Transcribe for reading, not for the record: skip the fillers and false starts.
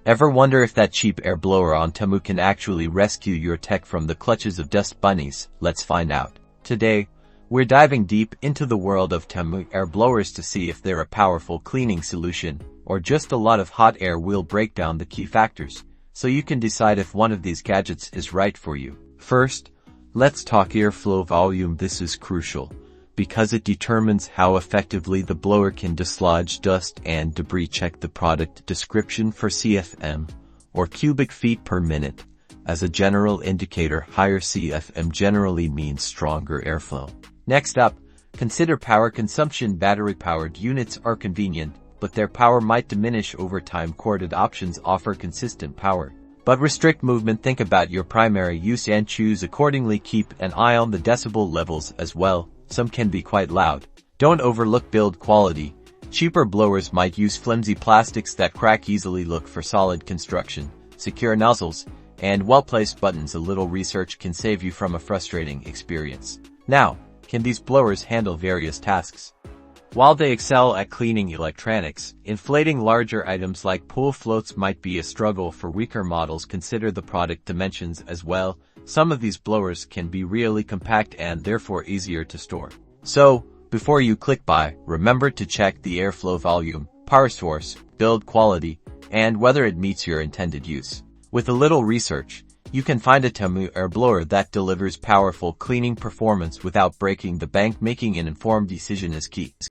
Ever wonder if that cheap air blower on Temu can actually rescue your tech from the clutches of dust bunnies? Let's find out. Today, we're diving deep into the world of Temu air blowers to see if they're a powerful cleaning solution or just a lot of hot air. We'll break down the key factors so you can decide if one of these gadgets is right for you. First, let's talk airflow volume. This is crucial because it determines how effectively the blower can dislodge dust and debris. Check the product description for CFM, or cubic feet per minute. As a general indicator, higher CFM generally means stronger airflow. Next up, consider power consumption. Battery-powered units are convenient, but their power might diminish over time. Corded options offer consistent power, but restrict movement. Think about your primary use and choose accordingly. Keep an eye on the decibel levels as well. Some can be quite loud. Don't overlook build quality. Cheaper blowers might use flimsy plastics that crack easily. Look for solid construction, secure nozzles, and well-placed buttons. A little research can save you from a frustrating experience. Now, can these blowers handle various tasks? While they excel at cleaning electronics, inflating larger items like pool floats might be a struggle for weaker models. Consider the product dimensions as well. Some of these blowers can be really compact and therefore easier to store. So, before you click buy, remember to check the airflow volume, power source, build quality, and whether it meets your intended use. With a little research, you can find a Temu air blower that delivers powerful cleaning performance without breaking the bank. Making an informed decision is key.